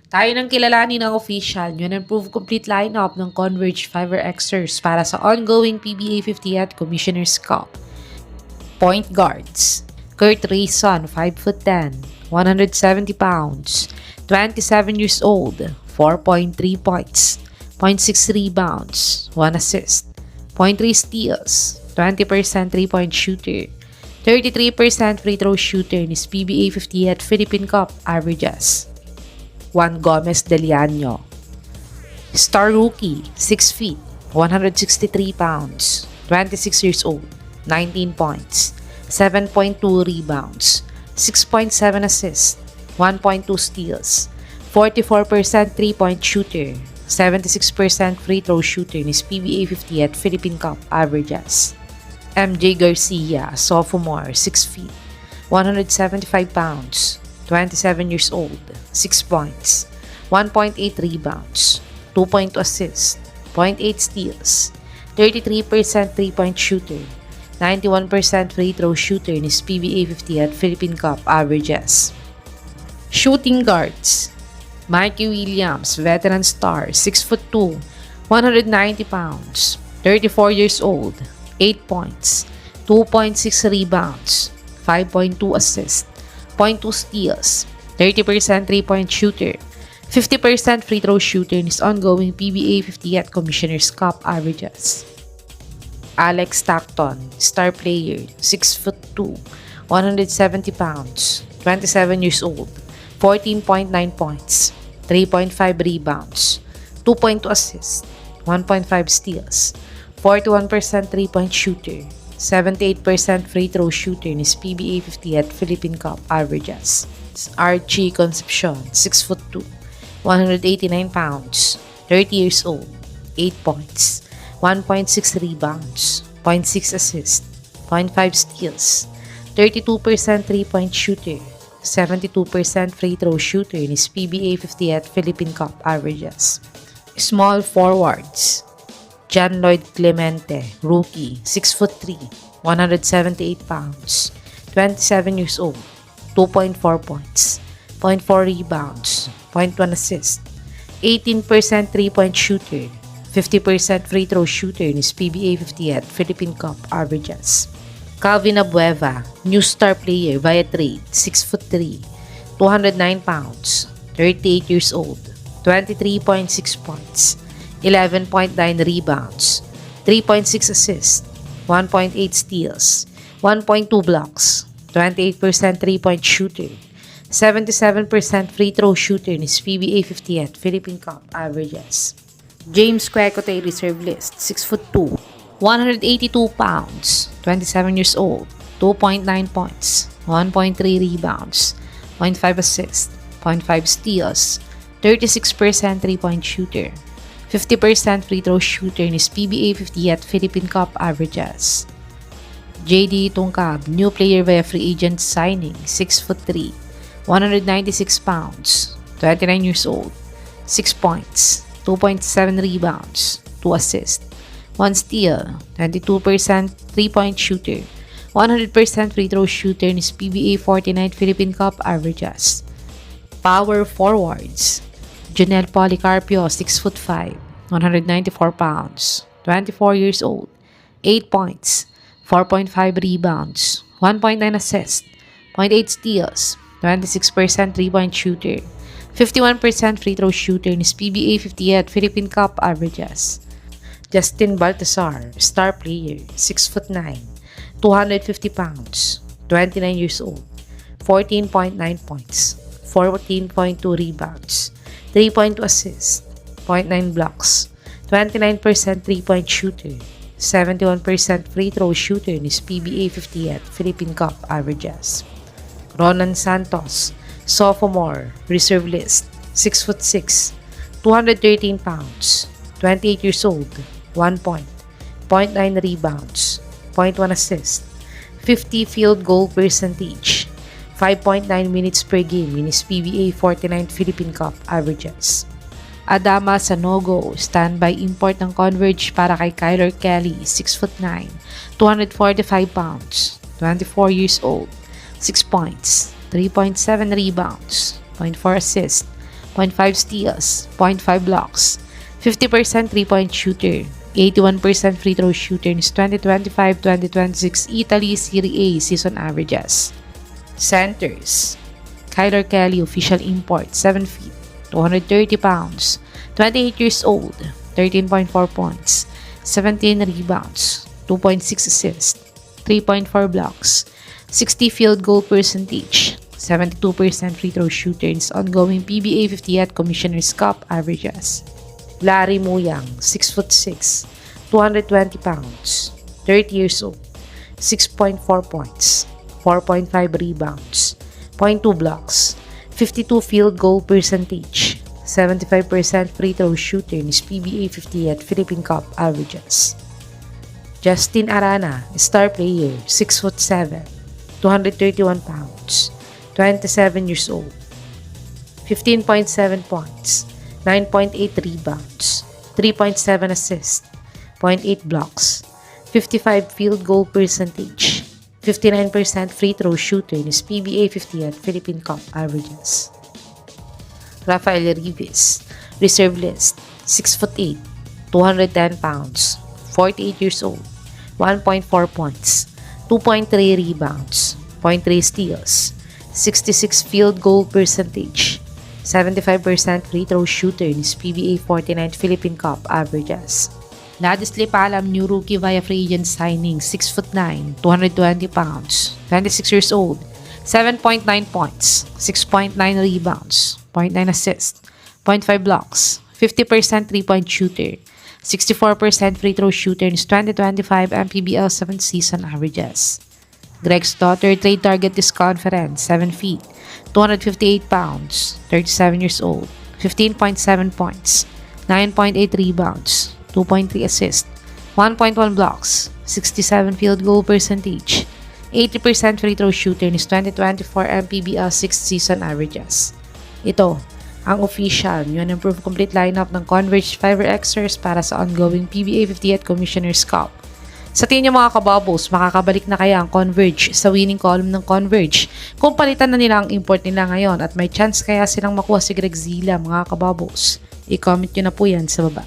Tayo nang kilalanin ang official new and improved complete lineup ng Converge 5 Xers para sa ongoing PBA 50th Commissioner's Cup. Point guards: Kurt Rayson, 5'10", 170 pounds, 27 years old, 4.3 points, 0.6 rebounds, 1 assist, 0.3 steals, 20% 3-point shooter, 33% free throw shooter in his PBA 50th Philippine Cup averages. Juan Gomez Deliano, star rookie, 6 feet, 163 pounds, 26 years old, 19 points, 7.2 rebounds, 6.7 assists, 1.2 steals, 44% 3-point shooter, 76% free throw shooter in his PBA 50th Philippine Cup averages. MJ Garcia, sophomore, 6 feet, 175 pounds, 27 years old, 6 points, 1.8 rebounds, 2.2 assists, 0.8 steals, 33% 3-point shooter, 91% free throw shooter in his PBA 50th Philippine Cup averages. Shooting guards: Mikey Williams, veteran star, 6'2", 190 pounds, 34 years old, 8 points, 2.6 rebounds, 5.2 assists, 0.2 steals, 30% 3-point shooter, 50% free throw shooter in his ongoing PBA 50th Commissioner's Cup averages. Alex Stockton, star player, 6'2", 170 pounds, 27 years old, 14.9 points, 3.5 rebounds, 2.2 assists, 1.5 steals, 41% 3-point shooter, 78% free throw shooter in his PBA 50th Philippine Cup averages. Archie Concepcion, 6'2", 189 pounds, 30 years old, 8 points, 1.6 rebounds, 0.6 assists, 0.5 steals, 32% 3-point shooter, 72% free throw shooter in his PBA 50th Philippine Cup averages. Small forwards: John Lloyd Clemente, rookie, 6'3", 178 pounds, 27 years old, 2.4 points, 0.4 rebounds, 0.1 assist, 18% 3-point shooter, 50% free throw shooter in his PBA 50th Philippine Cup averages. Calvin Abueva, new star player via trade, 6'3", 209 pounds, 38 years old, 23.6 points, 11.9 rebounds, 3.6 assists, 1.8 steals, 1.2 blocks, 28% 3-point shooter, 77% free throw shooter in his PBA 50th Philippine Cup averages. James Quecote, reserve list, 6'2", 182 pounds, 27 years old, 2.9 points, 1.3 rebounds, 0.5 assists, 0.5 steals, 36% 3-point shooter, 50% free throw shooter in his PBA 50th Philippine Cup averages. JD Tungkab, new player via free agent signing, 6'3", 196 pounds, 29 years old, 6 points, 2.7 rebounds, 2 assists, 1 steal, 22% 3-point shooter, 100% free throw shooter in his PBA 49th Philippine Cup averages. Power forwards: Jonel Policarpio, 6'5", 194 pounds, 24 years old, 8 points, 4.5 rebounds, 1.9 assists, 0.8 steals, 26% 3-point shooter, 51% free throw shooter in his PBA 50th Philippine Cup averages. Justin Baltazar, star player, 6'9", 250 pounds, 29 years old, 14.9 points, 14.2 rebounds, 3.2 assists, 0.9 blocks, 29% 3-point shooter, 71% free throw shooter in his PBA 50th Philippine Cup averages. Ronan Santos, sophomore, reserve list, 6'6", 213 pounds, 28 years old, 1 point, 0.9 rebounds, 0.1 assist, 50 field goal percentage, 5.9 minutes per game in his PBA 49th Philippine Cup averages. Adama Sanogo, standby import ng Converge para kay Kyler Kelly, 6'9", 245 pounds, 24 years old, 6 points, 3.7 rebounds, 0.4 assists, 0.5 steals, 0.5 blocks, 50% 3-point shooter, 81% free throw shooter in 2025-2026 Italy Serie A season averages. Centers: Kyler Kelly, official import, 7 feet, 230 pounds, 28 years old, 13.4 points, 17 rebounds, 2.6 assists, 3.4 blocks, 60 field goal percentage, 72% free throw shooter in his ongoing Pba 50Th Commissioner's Cup averages. Larry Muyang, 6'6", 220 pounds, 30 years old, 6.4 points, 4.5 rebounds, 0.2 blocks, 52 field goal percentage, 75% free throw shooter in his Pba 50th Philippine Cup averages. Justin Arana, star player, 6'7", 231 pounds, 27 years old, 15.7 points, 9.8 rebounds, 3.7 assists, 0.8 blocks, 55 field goal percentage, 59% free throw shooter in his Pba 50th Philippine Cup averages. Rafael Rivas, reserve list, 6'8", 210 pounds, 48 years old, 1.4 points, 2.3 rebounds, 0.3 steals, 66 field goal percentage, 75% free throw shooter in his Pba 49th Philippine Cup averages. Ladislav Palam, new rookie via free agent signing, 6'9", 220 pounds, 26 years old, 7.9 points, 6.9 rebounds, 0.9 assists, 0.5 blocks, 50% 3-point shooter, 64% free throw shooter in his 2025 MPBL 7th season averages. Greg Stotter, trade target this conference, 7 feet, 258 pounds, 37 years old, 15.7 points, 9.8 rebounds, 2.3 assists, 1.1 blocks, 67 field goal percentage, 80% free throw shooter in his 2024 MPBL 6th season averages. Ito, ang official new and improved complete lineup ng Converge Xers para sa ongoing Pba 50th Commissioner's Cup. Sa tingin niyo mga kabubbles, makakabalik na kaya ang Converge sa winning column ng Converge kung palitan na nila ang import nila ngayon at may chance kaya silang makuha si Greg Zilla mga kabubbles? I-comment nyo na po yan sa baba.